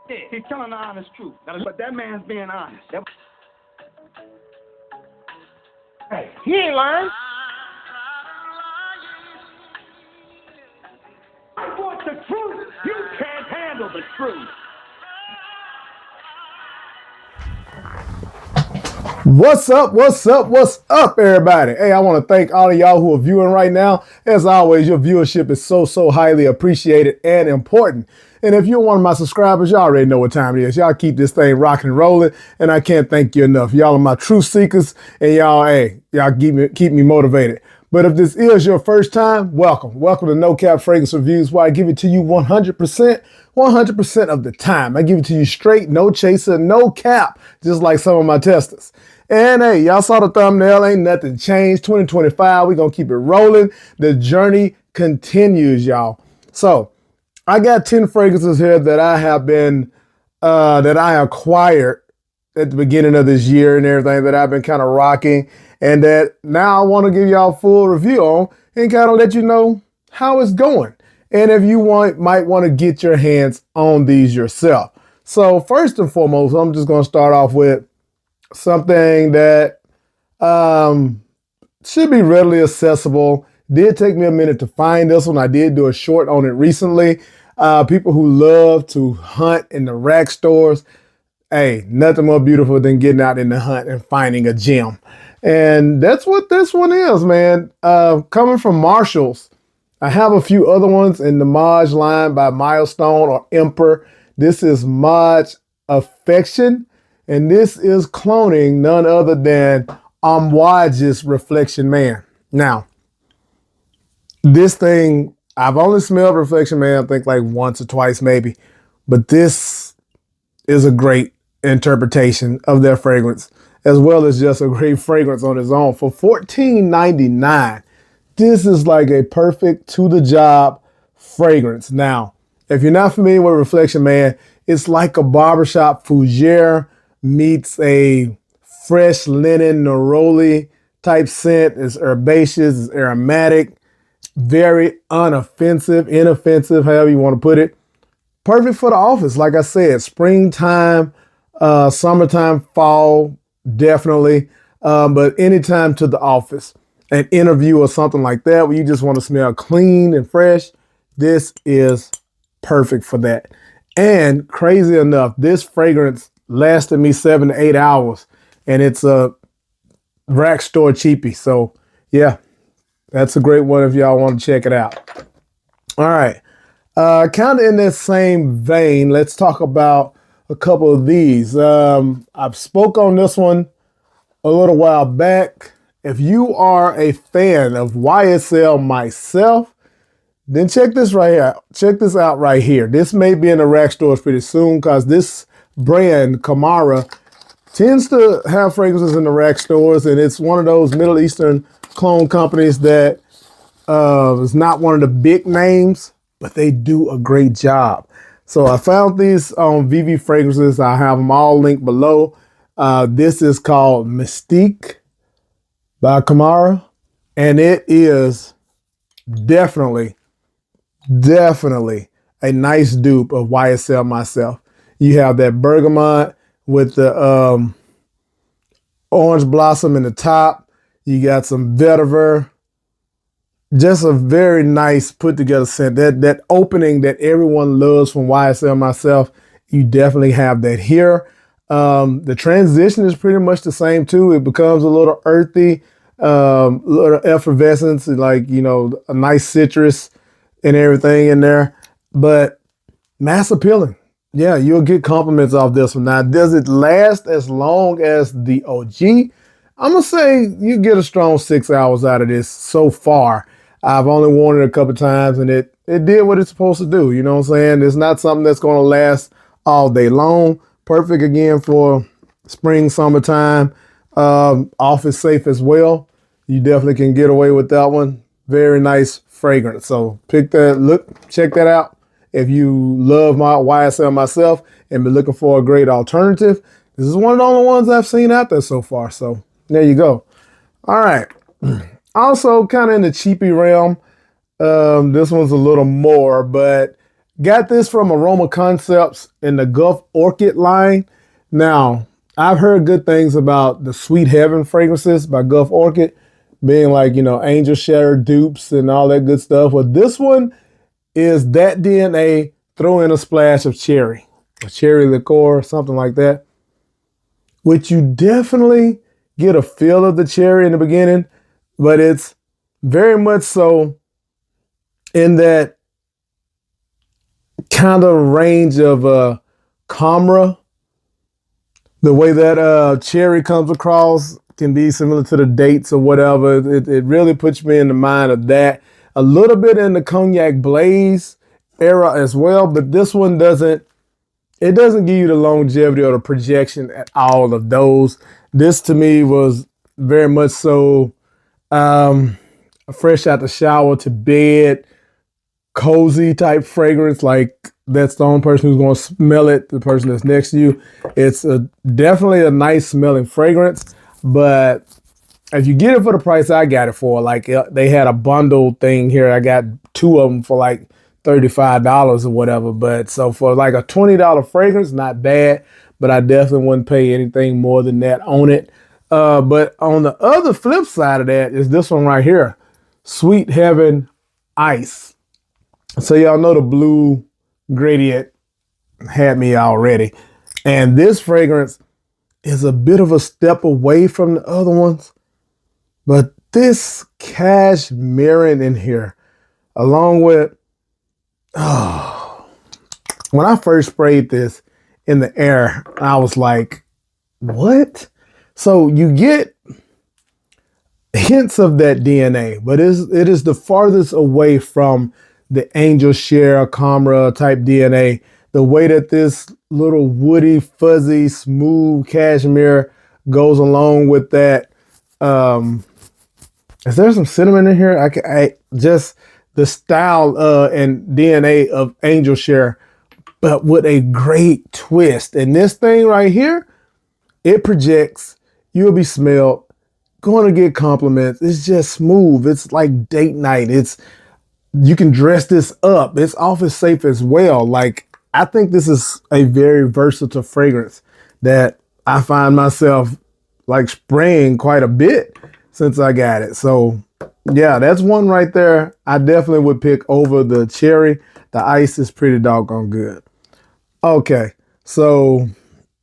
He's telling the honest truth. But that man's being honest. Hey, he ain't lying. I want the truth. You can't handle the truth. What's up? What's up? What's up, everybody? Hey, I want to thank all of y'all who are viewing right now. As always, your viewership is so highly appreciated and important. And if you're one of my subscribers, y'all already know what time it is. Y'all keep this thing rocking and rolling, and I can't thank you enough. Y'all are my truth seekers, and y'all keep me motivated. But if this is your first time, welcome. Welcome to NoCap Fragrance Reviews, where I give it to you 100% of the time. I give it to you straight, no chaser, no cap, just like some of my testers. And hey, y'all saw the thumbnail, ain't nothing changed. 2025, we're going to keep it rolling. The journey continues, y'all. So I got 10 fragrances here that I have been, that I acquired at the beginning of this year and everything that I've been kind of rocking, and that now I want to give y'all a full review on and kind of let you know how it's going. And if you might want to get your hands on these yourself. So first and foremost, I'm just going to start off with something that should be readily accessible. Did take me a minute to find this one. I did do a short on it recently. People who love to hunt in the rack stores, hey, nothing more beautiful than getting out in the hunt and finding a gem. And that's what this one is, man. Coming from Marshalls. I have a few other ones in the Maj line by Milestone or Emperor. This is Maj Affection, and this is cloning none other than Amouage's Reflection Man. Now, this thing, I've only smelled Reflection Man, I think like once or twice maybe, but this is a great interpretation of their fragrance, as well as just a great fragrance on its own. For $14.99, this is like a perfect to the job fragrance. Now, if you're not familiar with Reflection Man, it's like a barbershop fougere meets a fresh linen neroli type scent. It's herbaceous, it's aromatic, very unoffensive, inoffensive, however you want to put it. Perfect for the office. Like I said, springtime, summertime, fall, definitely. But anytime to the office, an interview or something like that, where you just want to smell clean and fresh, this is perfect for that. And crazy enough, this fragrance lasted me 7 to 8 hours, and it's a rack store cheapie. So yeah, that's a great one if y'all want to check it out. All right. Kind of in that same vein, let's talk about a couple of these. I've spoke on this one a little while back. If you are a fan of YSL myself, then check this right here. Check this out right here. This may be in the rack stores pretty soon, because this brand, Kamrah, tends to have fragrances in the rack stores, and it's one of those Middle Eastern clone companies that is not one of the big names, but they do a great job. So I found these on VV Fragrances. I have them all linked below. This is called Mystique by Kamrah, and it is definitely a nice dupe of YSL myself. You have that bergamot with the orange blossom in the top. You got some vetiver. Just a very nice put together scent. That opening that everyone loves from YSL myself, you definitely have that here. The transition is pretty much the same too. It becomes a little earthy, little effervescence, like, you know, a nice citrus and everything in there, but mass appealing. Yeah, you'll get compliments off this one. Now, does it last as long as the OG? I'm gonna say you get a strong 6 hours out of this so far. I've only worn it a couple times, and it did what it's supposed to do. You know what I'm saying? It's not something that's going to last all day long. Perfect again for spring, summertime. Office safe as well. You definitely can get away with that one. Very nice fragrance. So check that out. If you love my YSL myself and been looking for a great alternative, this is one of the only ones I've seen out there so far. So there you go. All right. Also kind of in the cheapy realm. This one's a little more, but Got this from Aroma Concepts in the Gul Orchid line. Now, I've heard good things about the Sweet Heaven fragrances by Gul Orchid, being like, you know, angel share dupes and all that good stuff. Well, this one is that DNA, throw in a splash of cherry, a cherry liqueur, something like that, which you definitely get a feel of the cherry in the beginning, but it's very much so in that kind of range of Kamrah. The way that cherry comes across can be similar to the dates or whatever. It really puts me in the mind of that. A little bit in the Cognac Blaze era as well, but this one doesn't give you the longevity or the projection at all of those. This to me was very much so fresh out the shower to bed, cozy type fragrance. Like that's the only person who's going to smell it, the person that's next to you. It's definitely a nice smelling fragrance, but if you get it for the price I got it for, like they had a bundle thing here. I got 2 of them for like $35 or whatever. But so for like a $20 fragrance, not bad, but I definitely wouldn't pay anything more than that on it. But on the other flip side of that is this one right here, Sweet Heaven Ice. So y'all know the blue gradient had me already. And this fragrance is a bit of a step away from the other ones. But this cashmere in here, along with, when I first sprayed this in the air, I was like, what? So you get hints of that DNA, but it is the farthest away from the angel share Kamrah type DNA. The way that this little woody, fuzzy, smooth cashmere goes along with that. Is there some cinnamon in here? I just the style and DNA of angel share, but with a great twist. And this thing right here, it projects. You'll be smelled, going to get compliments. It's just smooth. It's like date night. You can dress this up. It's office safe as well. Like, I think this is a very versatile fragrance that I find myself like spraying quite a bit since I got it. So yeah, that's one right there. I definitely would pick over the cherry. The ice is pretty doggone good. Okay, so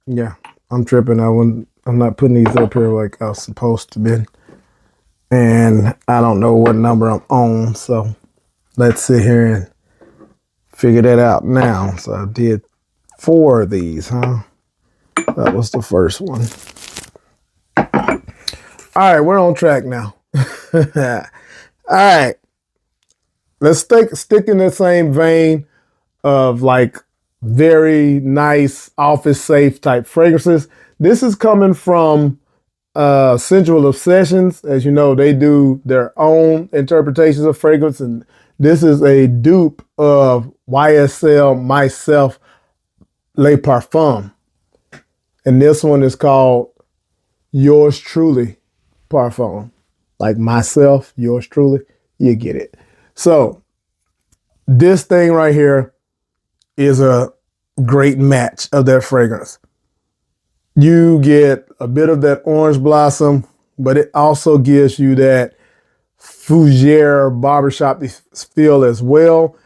yeah, I'm tripping. I'm not putting these up here like I was supposed to be. And I don't know what number I'm on, so let's sit here and figure that out now. So I did 4 of these, huh? That was the first one. All right, we're on track now. All right, let's stick in the same vein of like very nice office safe type fragrances. This is coming from Sensual Obsessions. As you know, they do their own interpretations of fragrance, and this is a dupe of YSL Myself Le Parfum. And this one is called Yours Truly Parfum. Like myself, yours truly, you get it. So this thing right here is a great match of that fragrance. You get a bit of that orange blossom, but it also gives you that fougere barbershop feel as well.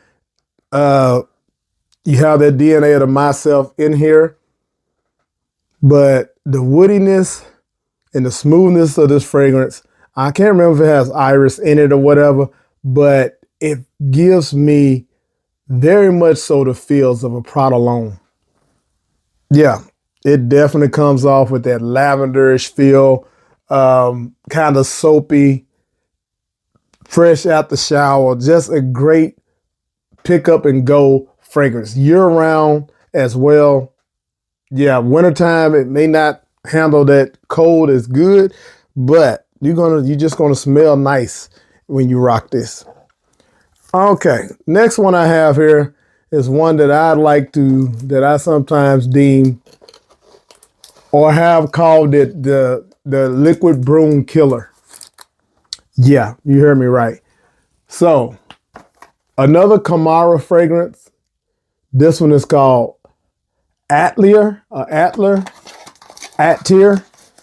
You have that DNA of the myself in here, but the woodiness and the smoothness of this fragrance, I can't remember if it has iris in it or whatever, but it gives me very much so the feels of a Prada L'Homme. Yeah, it definitely comes off with that lavenderish feel, kind of soapy, fresh out the shower, just a great pick up and go fragrance. Year round as well. Yeah, wintertime, it may not handle that cold as good, but you're just gonna smell nice when you rock this. Okay, next one I have here is one that I sometimes deem or have called it the Liquid-brun killer. Yeah, you heard me right. So another Kamrah fragrance This one is called Atelier, Atelier,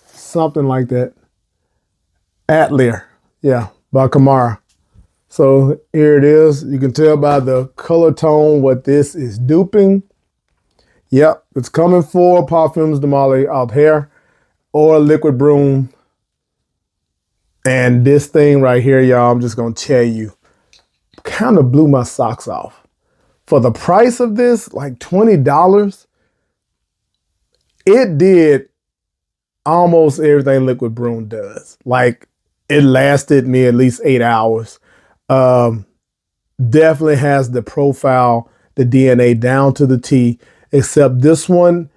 something like that. Atelier, yeah, by Kamrah. So here it is. You can tell by the color tone what this is duping. Yep, it's coming for Parfums de Kamrah Atelier or Liquid-brun. And this thing right here, y'all, I'm just gonna tell you, kind of blew my socks off. For the price of this, like $20, it did almost everything Liquid-brun does. Like, it lasted me at least 8 hours. Definitely has the profile, the DNA down to the T, except this one,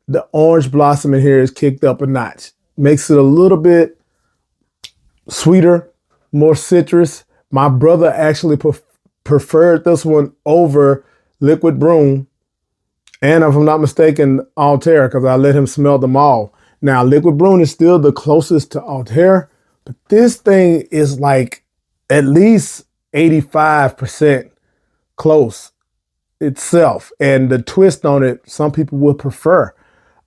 the orange blossom in here is kicked up a notch. Makes it a little bit sweeter, more citrus. My brother actually preferred this one over Liquid-brun. And if I'm not mistaken, Atelier, because I let him smell them all. Now, Liquid-brun is still the closest to Atelier, but this thing is like at least 85% close itself. And the twist on it, some people would prefer.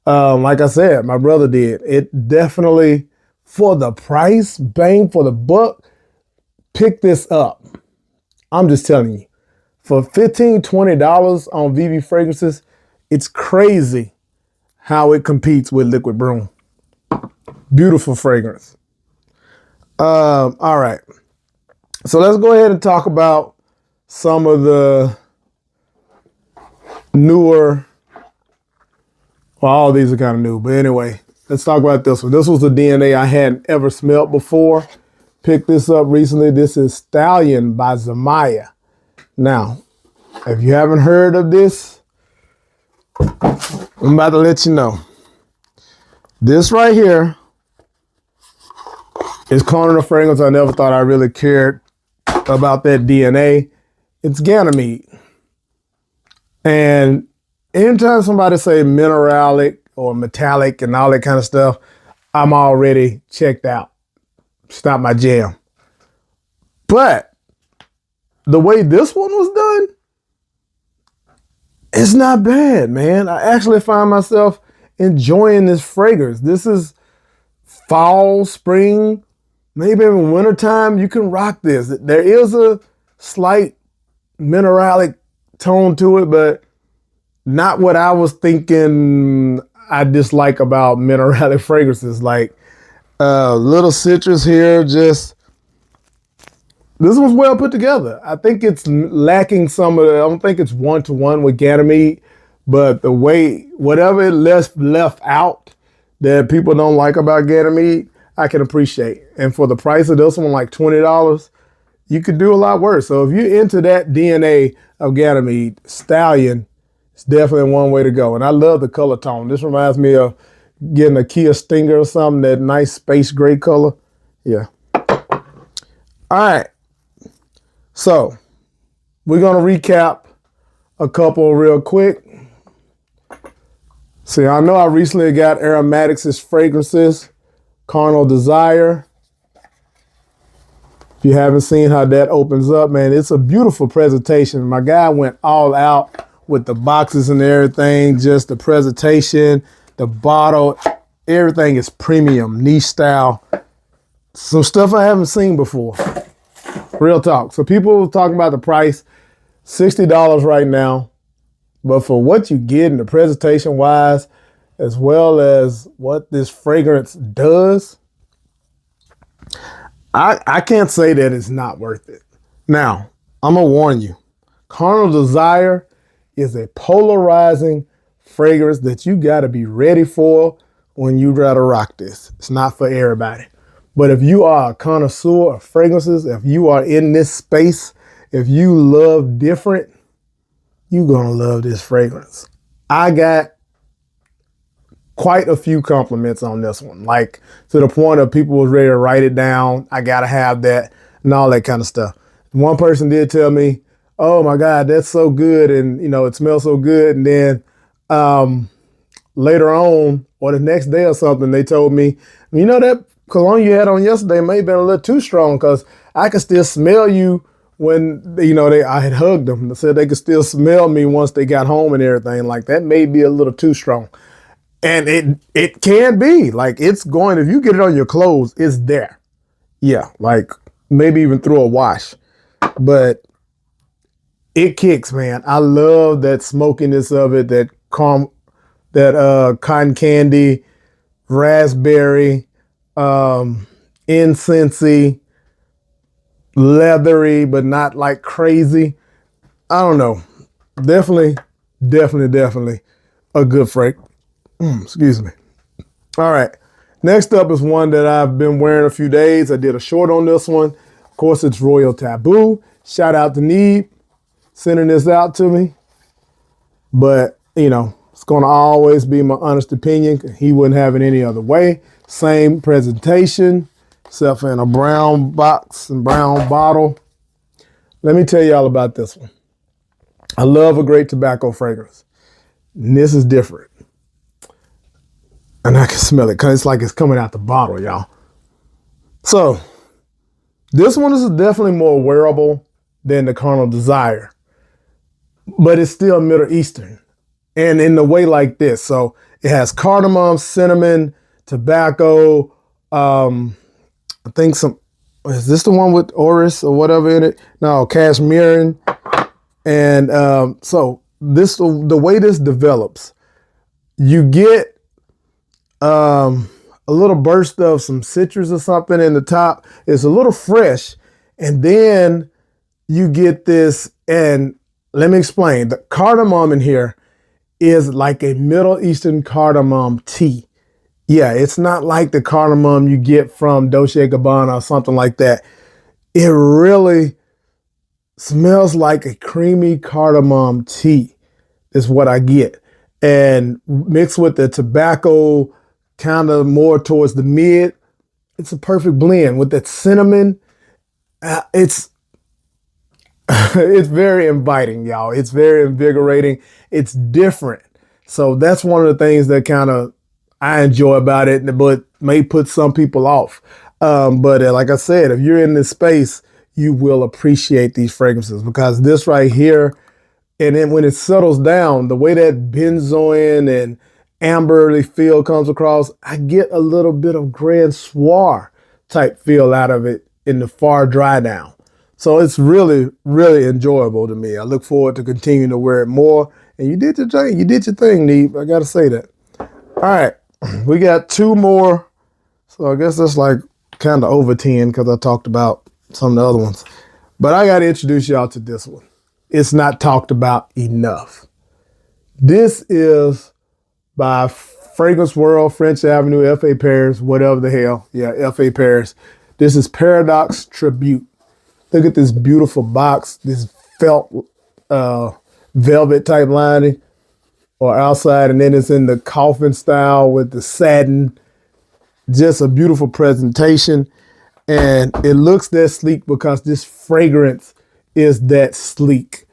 Like I said, my brother did. It definitely, for the price, bang for the buck, pick this up. I'm just telling you. For $15, $20 on VB fragrances, it's crazy how it competes with Liquid-brun. Beautiful fragrance. All right. So let's go ahead and talk about some of the newer, well, all these are kind of new, but anyway, let's talk about this one. This was a DNA I hadn't ever smelled before. Picked this up recently. This is Stallion by Zamaya. Now, if you haven't heard of this, I'm about to let you know. This right here is calling a fragrance I never thought I really cared about that DNA. It's Ganymede. And anytime somebody say mineralic or metallic and all that kind of stuff, I'm already checked out. It's not my jam. But the way this one was done, it's not bad, man. I actually find myself enjoying this fragrance. This is fall, spring, maybe even wintertime. You can rock this. There is a slight mineralic tone to it, but not what I was thinking I dislike about mineralic fragrances. Like little citrus here, just this one's well put together. I think it's lacking some of the, I don't think it's one-to-one with Ganymede, but the way, whatever it left out that people don't like about Ganymede, I can appreciate. And for the price of this one, like $20, you could do a lot worse. So if you're into that DNA of Ganymede, Stallion is definitely one way to go. And I love the color tone. This reminds me of getting a Kia Stinger or something, that nice space gray color. Yeah. All right. So we're going to recap a couple real quick. See, I know I recently got Aromatics' fragrances, Carnal Desire. If you haven't seen how that opens up, man, it's a beautiful presentation. My guy went all out with the boxes and everything, just the presentation, the bottle, everything is premium, niche style. Some stuff I haven't seen before. Real talk. So people talking about the price, $60 right now. But for what you get in the presentation wise, as well as what this fragrance does, I can't say that it's not worth it. Now, I'm going to warn you. Carnal Desire is a polarizing fragrance that you got to be ready for when you try to rock this. It's not for everybody. But if you are a connoisseur of fragrances, if you are in this space, if you love different, you're going to love this fragrance. I got quite a few compliments on this one, like to the point of people was ready to write it down. I got to have that and all that kind of stuff. One person did tell me, oh my God, that's so good. And you know, it smells so good. And then later on or the next day or something, they told me, you know, that cologne you had on yesterday may have been a little too strong because I can still smell you when, you know, I had hugged them. They said they could still smell me once they got home and everything. Like, that may be a little too strong. And it can be. Like, it's going, if you get it on your clothes, it's there. Yeah, like maybe even through a wash. But it kicks, man. I love that smokiness of it, that cotton candy, raspberry, incensey, leathery, but not like crazy. I don't know. Definitely a good fragrance. Excuse me. All right. Next up is one that I've been wearing a few days. I did a short on this one. Of course, it's Royal Taboo. Shout out to Neeb sending this out to me. But, you know, it's going to always be my honest opinion. He wouldn't have it any other way. Same presentation, except for in a brown box and brown bottle. Let me tell y'all about this one. I love a great tobacco fragrance. And this is different. And I can smell it because it's like it's coming out the bottle, y'all. So, this one is definitely more wearable than the Carnal Desire. But it's still Middle Eastern. And in the way like this. So, it has cardamom, cinnamon, tobacco. I think is this the one with orris or whatever in it? No, cashmere. And so, the way this develops, you get a little burst of some citrus or something in the top. It's a little fresh. And then you get this, and let me explain. The cardamom in here is like a Middle Eastern cardamom tea. Yeah, it's not like the cardamom you get from Dolce & Gabbana or something like that. It really smells like a creamy cardamom tea is what I get. And mixed with the tobacco, kind of more towards the mid, it's a perfect blend with that cinnamon. It's very inviting, y'all. It's very invigorating. It's different. So that's one of the things that kind of I enjoy about it, but may put some people off. But like I said, if you're in this space, you will appreciate these fragrances, because this right here, and then when it settles down, the way that benzoin and amberly feel comes across, I get a little bit of Grand Soir type feel out of it in the far dry down. So it's really, really enjoyable to me. I look forward to continuing to wear it more. And you did your thing. You did your thing, Neeb. I got to say that. All right. We got two more. So I guess that's like kind of over 10 because I talked about some of the other ones. But I got to introduce y'all to this one. It's not talked about enough. This is by Fragrance World, French Avenue, F.A. Paris, whatever the hell. Yeah, F.A. Paris. This is Paradox Tribute. Look at this beautiful box, this felt velvet type lining or outside, and then it's in the coffin style with the satin. Just a beautiful presentation. And it looks that sleek because this fragrance is that sleek.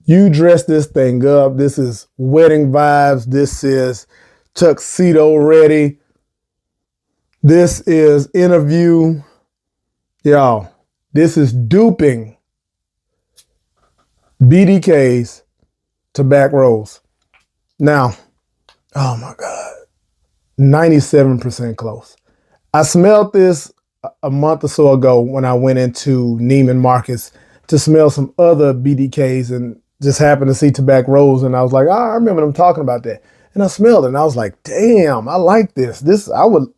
You dress this thing up. This is wedding vibes. This is tuxedo ready. This is interview. Y'all, this is duping BDK's tobacco rolls. Now, oh my God, 97% close. I smelled this a month or so ago when I went into Neiman Marcus to smell some other BDKs and just happened to see tobacco rolls, and I was like, I remember them talking about that. And I smelled it and I was like, damn, I like this. I would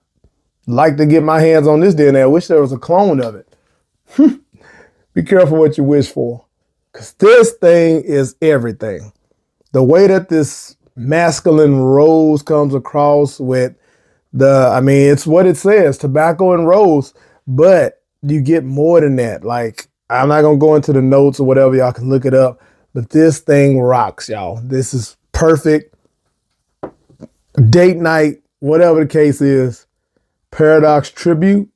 like to get my hands on this DNA. I wish there was a clone of it. Be careful what you wish for, because this thing is everything. The way that this masculine rose comes across with it's what it says, tobacco and rose, but you get more than that. Like, I'm not going to go into the notes or whatever. Y'all can look it up, but this thing rocks, y'all. This is perfect. Date night, whatever the case is. Paradox Tribute,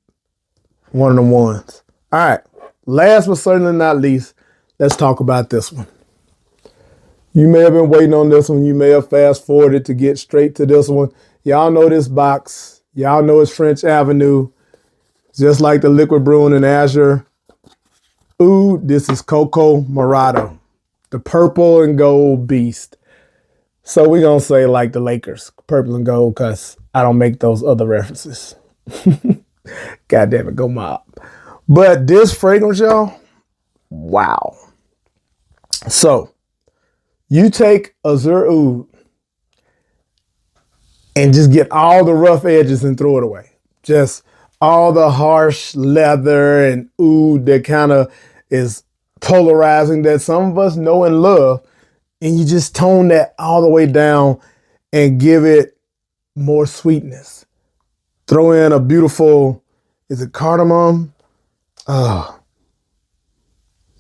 one of the ones. All right. Last but certainly not least, let's talk about this one. You may have been waiting on this one. You may have fast forwarded to get straight to this one. Y'all know this box. Y'all know it's French Avenue. Just like the Liquid-brun and Azure. Oud, this is Coco Morado, the purple and gold beast. So we're going to say like the Lakers, purple and gold, because I don't make those other references. God damn it, go mob. But this fragrance, y'all, wow. So you take Azure Oud and just get all the rough edges and throw it away. Just all the harsh leather and oud that kind of is polarizing that some of us know and love. And you just tone that all the way down and give it more sweetness. Throw in a beautiful, is it cardamom? A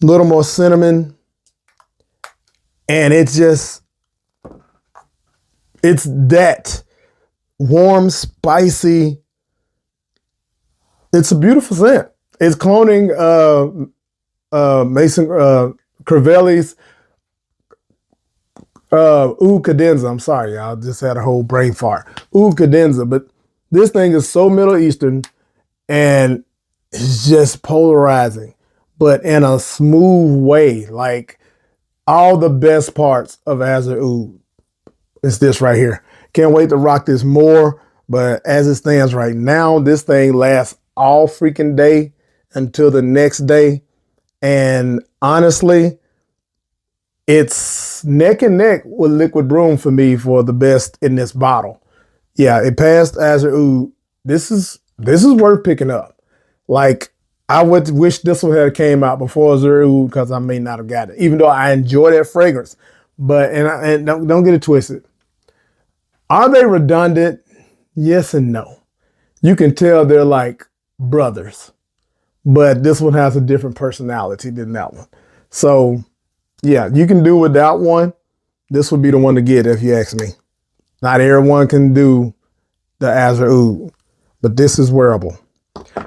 little more cinnamon. And it's that warm, spicy. It's a beautiful scent. It's cloning Mason Crivelli's Oud Cadenza. I'm sorry, y'all. Just had a whole brain fart. Oud Cadenza. But this thing is so Middle Eastern and it's just polarizing, but in a smooth way. Like all the best parts of Azure Oud is this right here. Can't wait to rock this more. But as it stands right now, this thing lasts all freaking day until the next day. And honestly, it's neck and neck with Liquid-brun for me for the best in this bottle. Yeah, it passed Azure Oud. This is worth picking up. Like, I would wish this one had came out before Azure Oud because I may not have got it, even though I enjoy that fragrance. But and don't get it twisted. Are they redundant? Yes and no. You can tell they're like brothers, but this one has a different personality than that one. So yeah, you can do without one. This would be the one to get if you ask me. Not everyone can do the Azure Oud, but this is wearable.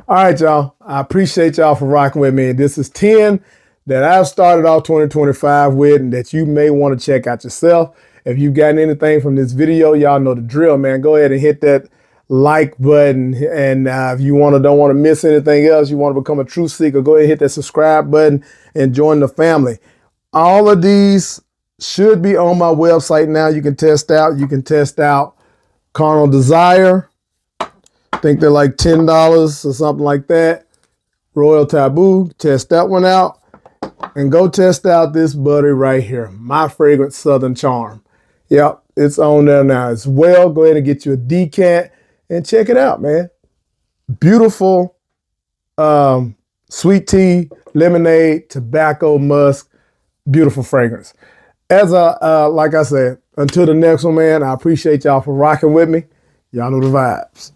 All right, y'all. I appreciate y'all for rocking with me. This is 10 that I've started off 2025 with and that you may want to check out yourself. If you've gotten anything from this video, y'all know the drill, man. Go ahead and hit that like button. And if you don't want to miss anything else, you want to become a truth seeker, go ahead and hit that subscribe button and join the family. All of these should be on my website now. You can test out. You can test out Carnal Desire. I think they're like $10 or something like that. Royal Taboo. Test that one out. And go test out this buddy right here. My Fragrance Southern Charm. Yep, it's on there now as well. Go ahead and get you a decant and check it out, man. Beautiful sweet tea, lemonade, tobacco, musk. Beautiful fragrance. Like I said, until the next one, man, I appreciate y'all for rocking with me. Y'all know the vibes.